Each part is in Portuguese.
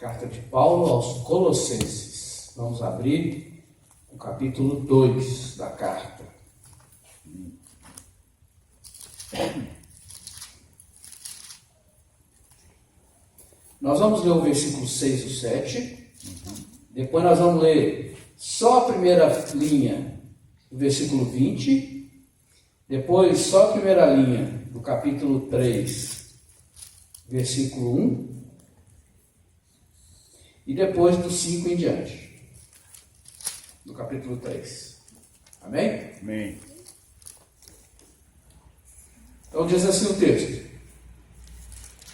Carta de Paulo aos Colossenses. Vamos abrir o capítulo 2 da carta. Nós vamos ler o versículo 6 e 7. Depois nós vamos ler só a primeira linha do versículo 20. Depois só a primeira linha do capítulo 3, versículo 1. E depois do 5 em diante, do capítulo 3. Amém? Amém. Então diz assim o texto.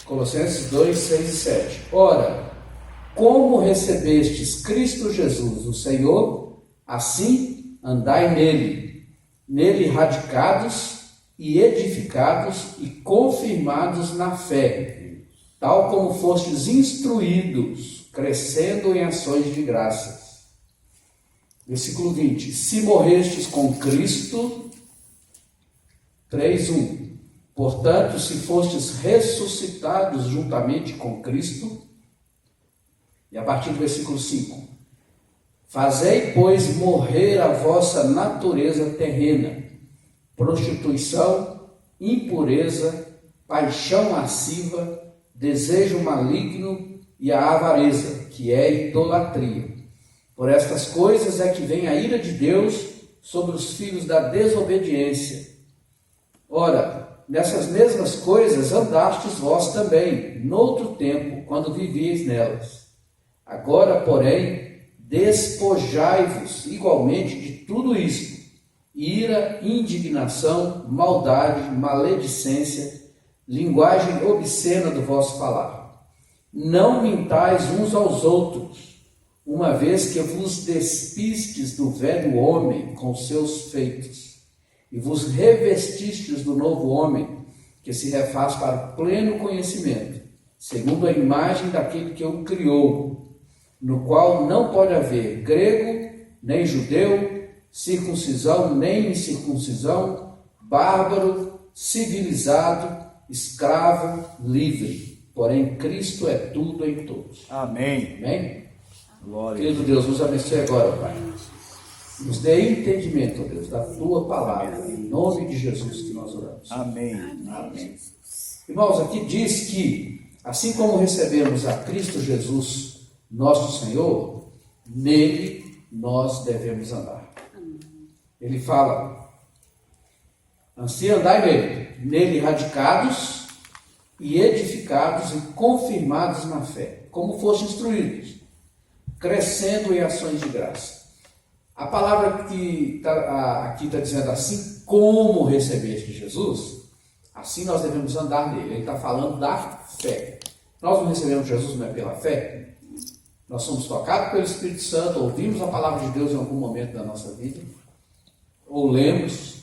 Colossenses 2, 6 e 7. Ora, como recebestes Cristo Jesus, o Senhor, assim andai nele radicados e edificados e confirmados na fé, tal como fostes instruídos, crescendo em ações de graças. Versículo 20. Se morrestes com Cristo, 3:1. Portanto, se fostes ressuscitados juntamente com Cristo, e a partir do versículo 5, fazei, pois, morrer a vossa natureza terrena, prostituição, impureza, paixão lasciva, desejo maligno e a avareza, que é idolatria. Por estas coisas é que vem a ira de Deus sobre os filhos da desobediência. Ora, nessas mesmas coisas andastes vós também, noutro tempo, quando vivíeis nelas. Agora, porém, despojai-vos igualmente de tudo isto: ira, indignação, maldade, maledicência, linguagem obscena do vosso falar. Não mintais uns aos outros, uma vez que vos despistes do velho homem com seus feitos, e vos revestistes do novo homem, que se refaz para o pleno conhecimento, segundo a imagem daquele que o criou, no qual não pode haver grego, nem judeu, circuncisão, nem incircuncisão, bárbaro, civilizado, escravo, livre. Porém, Cristo é tudo em todos. Amém. Amém? Glória. Querido Deus, nos abençoe agora, Pai. Nos dê entendimento, ó Deus, da Tua palavra. Em nome de Jesus que nós oramos. Amém. Amém. Irmãos, aqui diz que, assim como recebemos a Cristo Jesus, nosso Senhor, nele nós devemos andar. Ele fala, assim andai nele radicados e edificados e confirmados na fé, como fossem instruídos, crescendo em ações de graça. A palavra que aqui está dizendo assim, como recebeste Jesus, assim nós devemos andar nele. Ele está falando da fé. Nós não recebemos Jesus não é pela fé? Nós somos tocados pelo Espírito Santo, ouvimos a palavra de Deus em algum momento da nossa vida, ou lemos,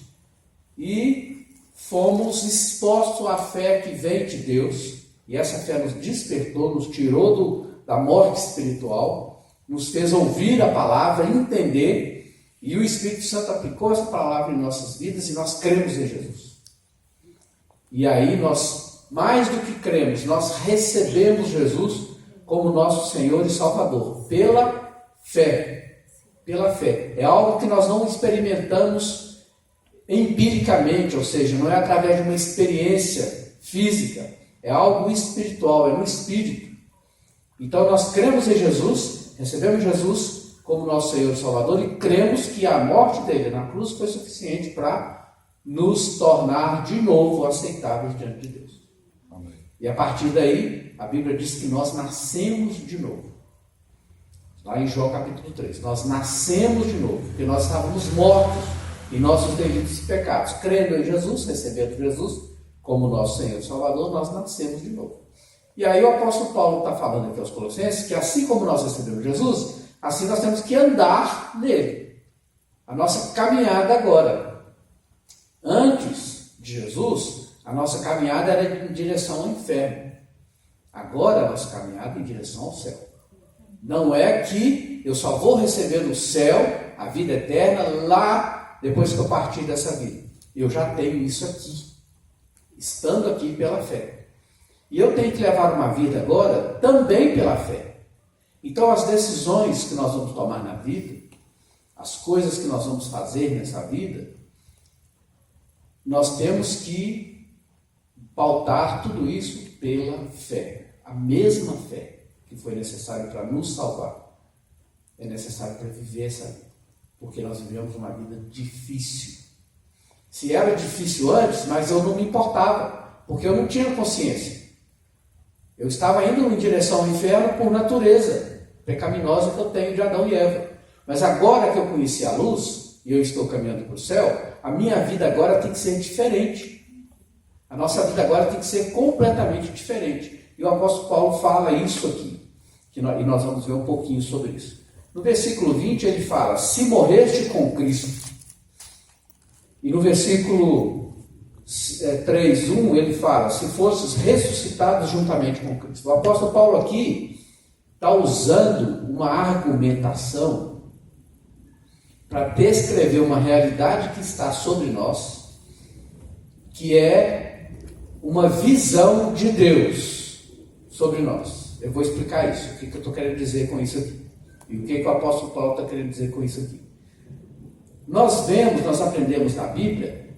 e fomos expostos à fé que vem de Deus, e essa fé nos despertou, nos tirou da morte espiritual, nos fez ouvir a palavra, entender, e o Espírito Santo aplicou essa palavra em nossas vidas, e nós cremos em Jesus. E aí nós, mais do que cremos, nós recebemos Jesus como nosso Senhor e Salvador, pela fé. Pela fé. É algo que nós não experimentamos empiricamente, ou seja, não é através de uma experiência física, é algo espiritual, é no Espírito. Então nós cremos em Jesus, recebemos Jesus como nosso Senhor e Salvador e cremos que a morte dele na cruz foi suficiente para nos tornar de novo aceitáveis diante de Deus. Amém. E a partir daí, a Bíblia diz que nós nascemos de novo. Lá em João capítulo 3, nós nascemos de novo, porque nós estávamos mortos em nossos delitos e pecados. Crendo em Jesus, recebendo Jesus como nosso Senhor e Salvador, nós nascemos de novo. E aí o apóstolo Paulo está falando aqui aos Colossenses que assim como nós recebemos Jesus, assim nós temos que andar nele. A nossa caminhada agora. Antes de Jesus, a nossa caminhada era em direção ao inferno. Agora a nossa caminhada é em direção ao céu. Não é que eu só vou receber no céu a vida eterna lá depois que eu partir dessa vida. Eu já tenho isso aqui, estando aqui pela fé. E eu tenho que levar uma vida agora também pela fé. Então as decisões que nós vamos tomar na vida, as coisas que nós vamos fazer nessa vida, nós temos que pautar tudo isso pela fé. A mesma fé que foi necessária para nos salvar, é necessário para viver essa vida. Porque nós vivemos uma vida difícil. Se era difícil antes, mas eu não me importava, porque eu não tinha consciência. Eu estava indo em direção ao inferno por natureza pecaminosa que eu tenho de Adão e Eva. Mas agora que eu conheci a luz, e eu estou caminhando para o céu, a minha vida agora tem que ser diferente. A nossa vida agora tem que ser completamente diferente. E o apóstolo Paulo fala isso aqui, e nós vamos ver um pouquinho sobre isso. No versículo 20 ele fala, se morreste com Cristo. E no versículo 3:1 ele fala, se fosses ressuscitados juntamente com Cristo. O apóstolo Paulo aqui está usando uma argumentação para descrever uma realidade que está sobre nós, que é uma visão de Deus sobre nós. Eu vou explicar isso, o que eu estou querendo dizer com isso aqui. E o que o apóstolo Paulo está querendo dizer com isso aqui. Nós aprendemos na Bíblia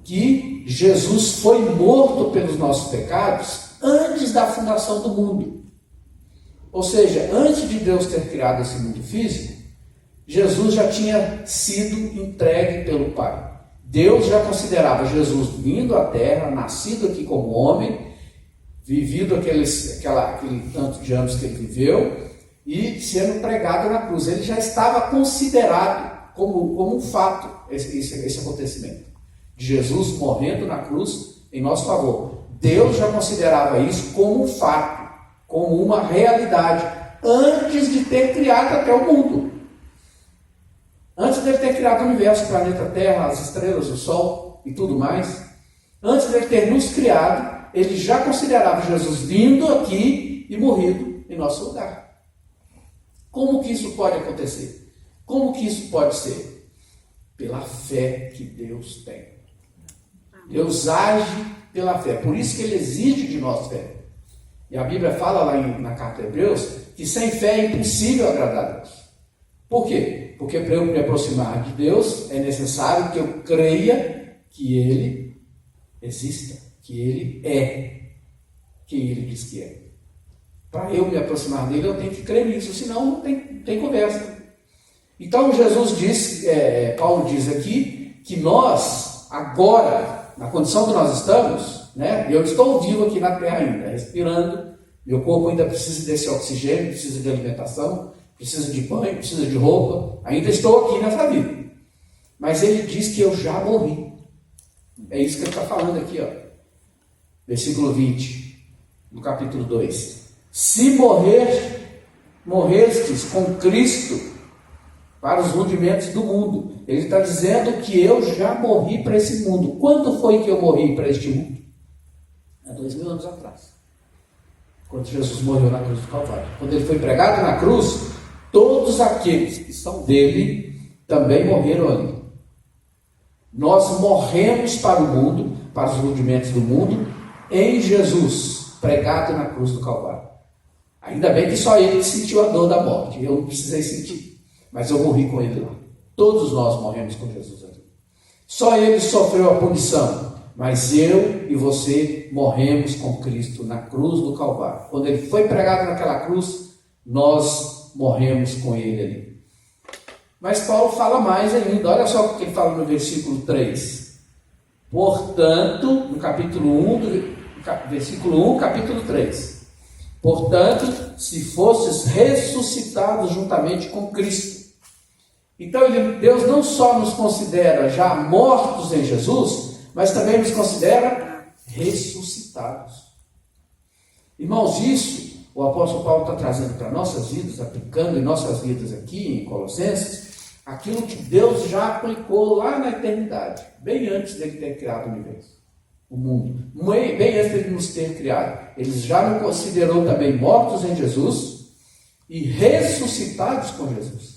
que Jesus foi morto pelos nossos pecados antes da fundação do mundo. Ou seja, antes de Deus ter criado esse mundo físico, Jesus já tinha sido entregue pelo Pai. Deus já considerava Jesus vindo à Terra, nascido aqui como homem, vivido aquele tanto de anos que ele viveu, e sendo pregado na cruz. Ele já estava considerado como um fato esse acontecimento. De Jesus morrendo na cruz em nosso favor. Deus já considerava isso como um fato, como uma realidade, antes de ter criado até o mundo. Antes de ele ter criado o universo, o planeta Terra, as estrelas, o Sol e tudo mais. Antes de ele ter nos criado, ele já considerava Jesus vindo aqui e morrido em nosso lugar. Como que isso pode acontecer? Como que isso pode ser? Pela fé que Deus tem. Deus age pela fé. Por isso que ele exige de nós fé. E a Bíblia fala lá na carta de Hebreus que sem fé é impossível agradar a Deus. Por quê? Porque para eu me aproximar de Deus é necessário que eu creia que Ele exista, que Ele é quem Ele diz que é. Para eu me aproximar dele, eu tenho que crer nisso, senão não tem conversa. Então Jesus diz, Paulo diz aqui, que nós, agora, na condição que nós estamos, né, eu estou vivo aqui na terra ainda, respirando, meu corpo ainda precisa desse oxigênio, precisa de alimentação, precisa de banho, precisa de roupa, ainda estou aqui nessa vida. Mas ele diz que eu já morri. É isso que ele está falando aqui, ó. Versículo 20, no capítulo 2. Se morrestes com Cristo para os rudimentos do mundo. Ele está dizendo que eu já morri para esse mundo. Quando foi que eu morri para este mundo? Há 2000 anos atrás. Quando Jesus morreu na cruz do Calvário. Quando ele foi pregado na cruz, todos aqueles que são dele também morreram ali. Nós morremos para o mundo, para os rudimentos do mundo, em Jesus, pregado na cruz do Calvário. Ainda bem que só ele sentiu a dor da morte, eu não precisei sentir, mas eu morri com ele lá. Todos nós morremos com Jesus ali. Só ele sofreu a punição, mas eu e você morremos com Cristo na cruz do Calvário. Quando ele foi pregado naquela cruz, nós morremos com ele ali. Mas Paulo fala mais ainda, olha só o que ele fala no versículo 3. Portanto, no capítulo 1, versículo 1, capítulo 3. Portanto, se fosses ressuscitados juntamente com Cristo. Então, Deus não só nos considera já mortos em Jesus, mas também nos considera ressuscitados. Irmãos, isso o apóstolo Paulo está trazendo para nossas vidas, aplicando em nossas vidas aqui em Colossenses, aquilo que Deus já aplicou lá na eternidade, bem antes dele ter criado o universo. O mundo, bem antes de nos ter criado. Ele já nos considerou também mortos em Jesus e ressuscitados com Jesus.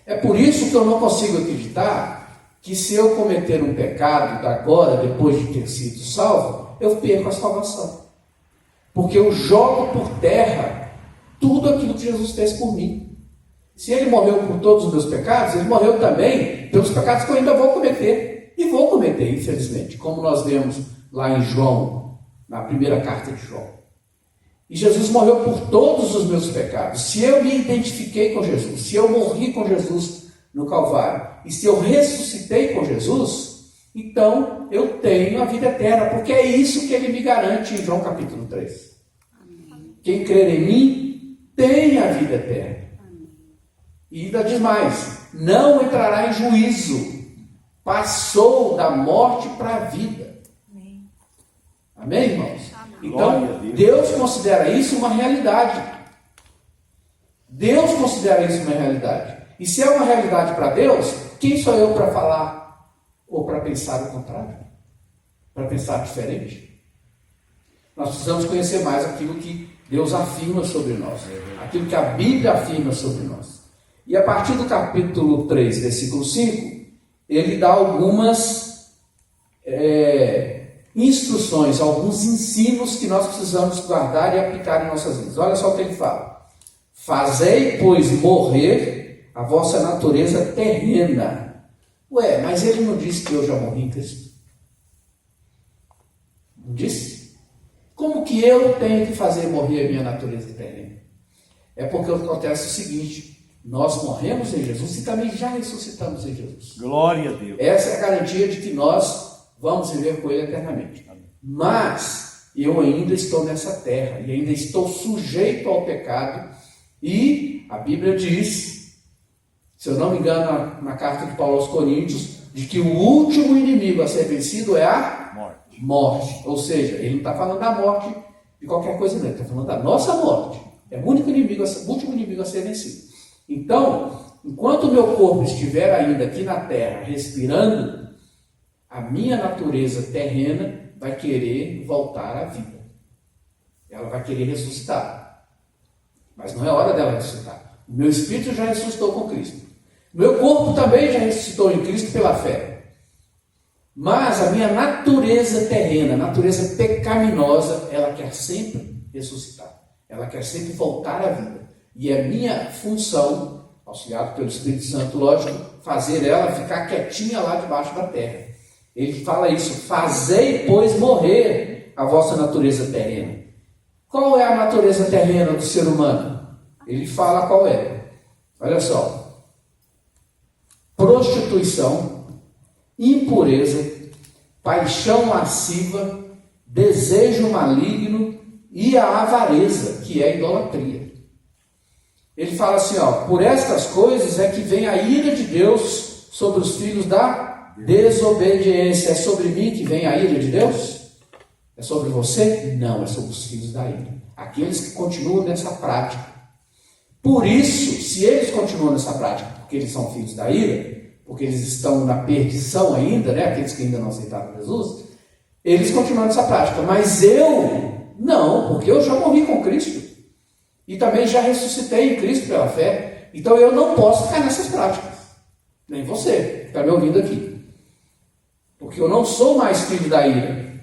É por isso que eu não consigo acreditar que se eu cometer um pecado agora, depois de ter sido salvo, eu perco a salvação. Porque eu jogo por terra tudo aquilo que Jesus fez por mim. Se ele morreu por todos os meus pecados, ele morreu também pelos pecados que eu ainda vou cometer. E vou cometer, infelizmente, como nós vemos lá em João, na primeira carta de João. E Jesus morreu por todos os meus pecados. Se eu me identifiquei com Jesus, se eu morri com Jesus no Calvário, e se eu ressuscitei com Jesus, então eu tenho a vida eterna, porque é isso que ele me garante em João capítulo 3. Quem crer em mim tem a vida eterna. E ainda diz mais, não entrará em juízo, passou da morte para a vida. Amém, irmãos? Então, Deus considera isso uma realidade. Deus considera isso uma realidade. E se é uma realidade para Deus, quem sou eu para falar ou para pensar o contrário? Para pensar diferente? Nós precisamos conhecer mais aquilo que Deus afirma sobre nós, aquilo que a Bíblia afirma sobre nós. E a partir do capítulo 3, versículo 5, ele dá algumas instruções, alguns ensinos que nós precisamos guardar e aplicar em nossas vidas. Olha só o que ele fala. Fazei, pois, morrer a vossa natureza terrena. Ué, mas ele não disse que eu já morri em Cristo? Não disse? Como que eu tenho que fazer morrer a minha natureza terrena? É porque acontece o seguinte, nós morremos em Jesus e também já ressuscitamos em Jesus. Glória a Deus. Essa é a garantia de que nós vamos viver com Ele eternamente. Mas eu ainda estou nessa terra e ainda estou sujeito ao pecado. E a Bíblia diz, se eu não me engano, na carta de Paulo aos Coríntios, de que o último inimigo a ser vencido é a morte. Ou seja, ele não está falando da morte de qualquer coisa, não. Ele está falando da nossa morte. É o último inimigo a ser vencido. Então, enquanto o meu corpo estiver ainda aqui na terra, respirando, a minha natureza terrena vai querer voltar à vida. Ela vai querer ressuscitar. Mas não é hora dela ressuscitar. O meu espírito já ressuscitou com Cristo. O meu corpo também já ressuscitou em Cristo pela fé. Mas a minha natureza terrena, a natureza pecaminosa, ela quer sempre ressuscitar. Ela quer sempre voltar à vida. E é minha função, auxiliado pelo Espírito Santo, lógico, fazer ela ficar quietinha lá debaixo da terra. Ele fala isso, fazei, pois, morrer a vossa natureza terrena. Qual é a natureza terrena do ser humano? Ele fala qual é. Olha só. Prostituição, impureza, paixão lasciva, desejo maligno e a avareza, que é a idolatria. Ele fala assim, ó, por estas coisas é que vem a ira de Deus sobre os filhos da desobediência. É sobre mim que vem a ira de Deus? É sobre você? Não, é sobre os filhos da ira. Aqueles que continuam nessa prática. Por isso, se eles continuam nessa prática, porque eles são filhos da ira, porque eles estão na perdição ainda, né? Aqueles que ainda não aceitaram Jesus, eles continuam nessa prática. Mas eu, não, porque eu já morri com Cristo. E também já ressuscitei em Cristo pela fé. Então eu não posso ficar nessas práticas. Nem você, que está me ouvindo aqui. Porque eu não sou mais filho da ira.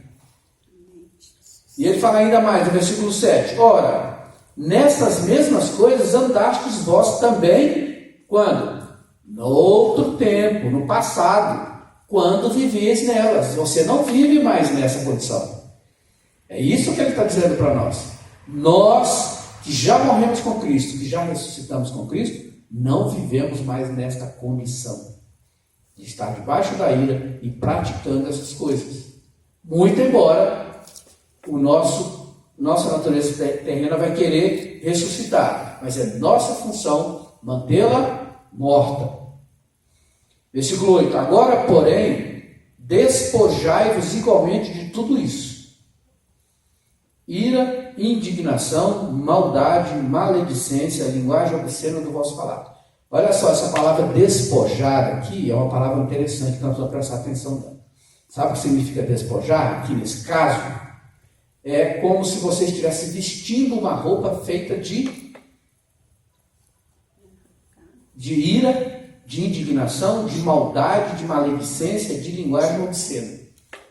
E ele fala ainda mais no versículo 7. Ora, nessas mesmas coisas andastes vós também, quando? No outro tempo, no passado, quando vivias nelas. Você não vive mais nessa condição. É isso que ele está dizendo para nós. Nós que já morremos com Cristo, que já ressuscitamos com Cristo, não vivemos mais nesta condição de estar debaixo da ira e praticando essas coisas. Muito embora nossa natureza terrena vai querer ressuscitar, mas é nossa função mantê-la morta. Versículo 8. Agora, porém, despojai-vos igualmente de tudo isso. Ira, indignação, maldade, maledicência, a linguagem obscena do vosso falar. Olha só, essa palavra despojar aqui é uma palavra interessante que nós vamos prestar atenção nela. Sabe o que significa despojar aqui nesse caso? É como se você estivesse vestindo uma roupa feita de ira, de indignação, de maldade, de maledicência, de linguagem obscena.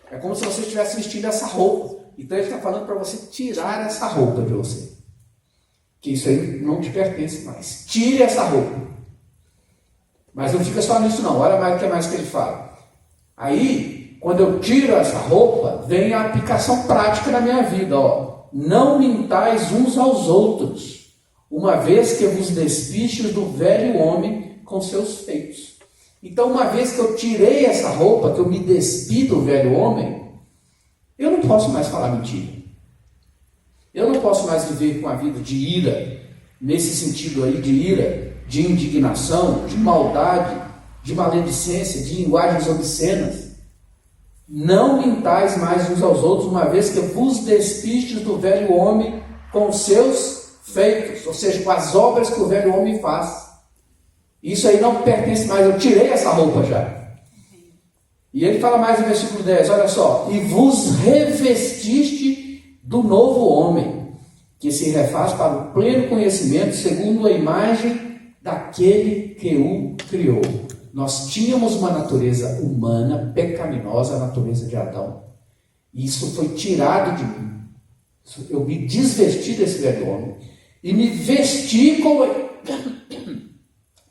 É como se você estivesse vestindo essa roupa. Então ele está falando para você tirar essa roupa de você. que isso aí não te pertence mais. Tire essa roupa. Mas não fica só nisso não, olha mais o que mais que ele fala. Aí, quando eu tiro essa roupa, vem a aplicação prática na minha vida. Ó. Não mintais uns aos outros, uma vez que vos despistes do velho homem com seus feitos. Então, uma vez que eu tirei essa roupa, que eu me despi do velho homem, eu não posso mais falar mentira. Eu não posso mais viver com a vida de ira, nesse sentido aí de ira, de indignação, de maldade, de maledicência, de linguagens obscenas. Não mintais mais uns aos outros, uma vez que vos despistes do velho homem com os seus feitos, ou seja, com as obras que o velho homem faz. Isso aí não pertence mais, eu tirei essa roupa já. E ele fala mais no versículo 10, olha só, e vos revestiste do novo homem, que se refaz para o pleno conhecimento, segundo a imagem daquele que o criou. Nós tínhamos uma natureza humana, pecaminosa, a natureza de Adão. E isso foi tirado de mim. Eu me desvesti desse velho homem e me vesti com...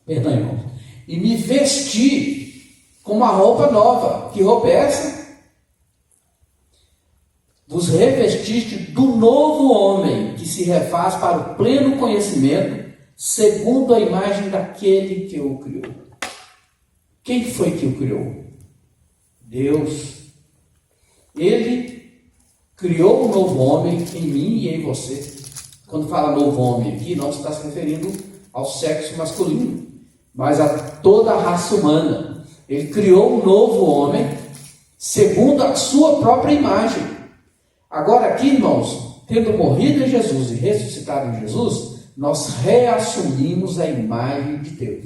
Perdão, irmão. E me vesti com uma roupa nova. Que roupa é essa? Vos revestiste do novo homem, que se refaz para o pleno conhecimento, segundo a imagem daquele que o criou. Quem foi que o criou? Deus. Ele criou um novo homem em mim e em você. Quando fala novo homem aqui, não está se referindo ao sexo masculino, mas a toda a raça humana. Ele criou um novo homem, segundo a sua própria imagem. Agora aqui, irmãos, tendo morrido em Jesus e ressuscitado em Jesus, nós reassumimos a imagem de Deus.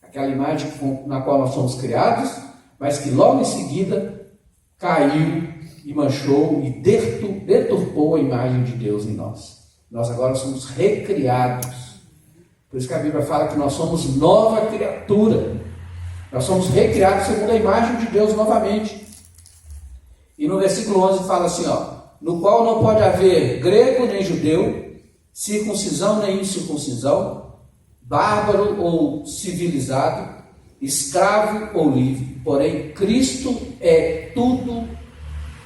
Aquela imagem na qual nós fomos criados, mas que logo em seguida caiu e manchou e deturpou a imagem de Deus em nós. Nós agora somos recriados. Por isso que a Bíblia fala que nós somos nova criatura. Nós somos recriados segundo a imagem de Deus novamente. E no versículo 11 fala assim, ó, no qual não pode haver grego nem judeu, circuncisão nem incircuncisão, bárbaro ou civilizado, escravo ou livre, porém Cristo é tudo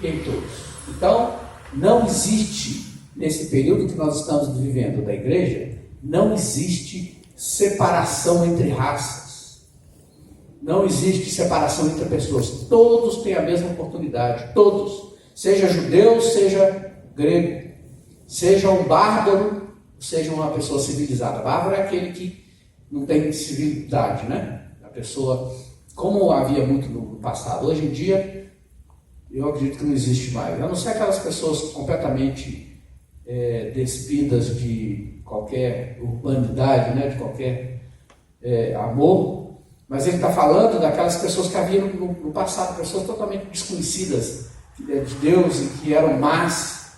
em todos. Então, não existe, nesse período que nós estamos vivendo da igreja, não existe separação entre raças, não existe separação entre pessoas, todos têm a mesma oportunidade, todos. Seja judeu, seja grego, seja um bárbaro, seja uma pessoa civilizada. Bárbaro é aquele que não tem civilidade, né? A pessoa, como havia muito no passado, hoje em dia, eu acredito que não existe mais. A não ser aquelas pessoas completamente despidas de qualquer urbanidade, né? De qualquer amor. Mas ele está falando daquelas pessoas que haviam no passado, pessoas totalmente desconhecidas de Deus e que eram más.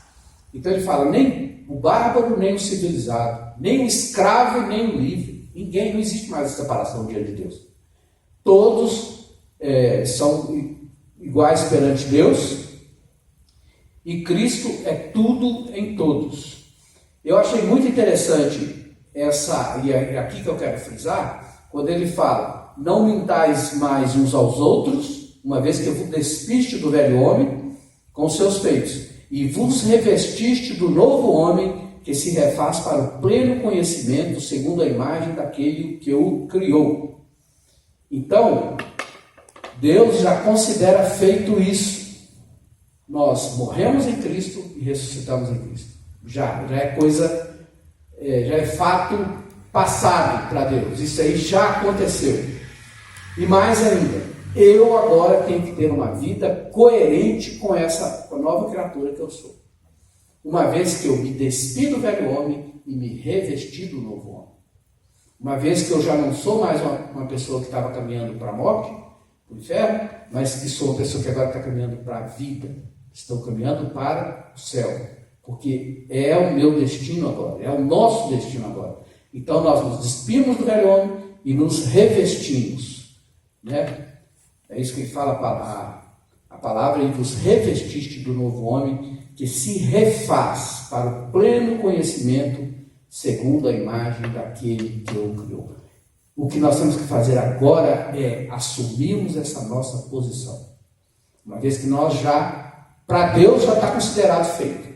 Então ele fala, nem o bárbaro, nem o civilizado, nem o escravo, nem o livre. Ninguém, não existe mais essa separação diante de Deus. Todos são iguais perante Deus e Cristo é tudo em todos. Eu achei muito interessante e é aqui que eu quero frisar, quando ele fala, não mintais mais uns aos outros, uma vez que eu vos despiste do velho homem, com seus feitos, e vos revestiste do novo homem, que se refaz para o pleno conhecimento, segundo a imagem daquele que o criou. Então, Deus já considera feito isso. Nós morremos em Cristo e ressuscitamos em Cristo. Já é coisa, já é fato passado para Deus. Isso aí já aconteceu. E mais ainda, eu agora tenho que ter uma vida coerente com essa nova criatura que eu sou. Uma vez que eu me despi do velho homem e me revesti do novo homem. Uma vez que eu já não sou mais uma pessoa que estava caminhando para a morte, para o inferno, mas que sou uma pessoa que agora está caminhando para a vida. Estou caminhando para o céu. Porque é o meu destino agora, é o nosso destino agora. Então nós nos despimos do velho homem e nos revestimos, né? É isso que ele fala a palavra, e vos revestiste do novo homem, que se refaz para o pleno conhecimento, segundo a imagem daquele que o criou. O que nós temos que fazer agora é assumirmos essa nossa posição. Uma vez que nós para Deus já está considerado feito.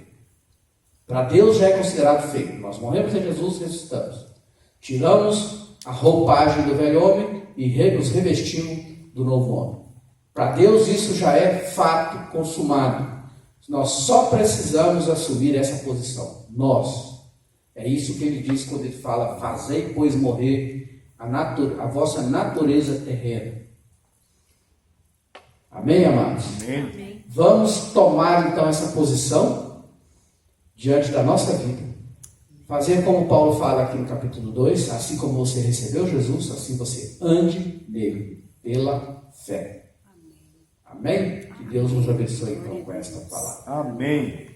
Para Deus já é considerado feito. Nós morremos em Jesus e ressuscitamos. Tiramos a roupagem do velho homem e nos revestimos do novo homem. Para Deus isso já é fato consumado. Nós só precisamos assumir essa posição. Nós. É isso que ele diz quando ele fala: fazei, pois, morrer a vossa natureza terrena. Amém, amados? Amém. Vamos tomar então essa posição diante da nossa vida. Fazer como Paulo fala aqui no capítulo 2: assim como você recebeu Jesus, assim você ande nele, pela fé. Amém? Que Deus nos abençoe então com esta palavra. Amém.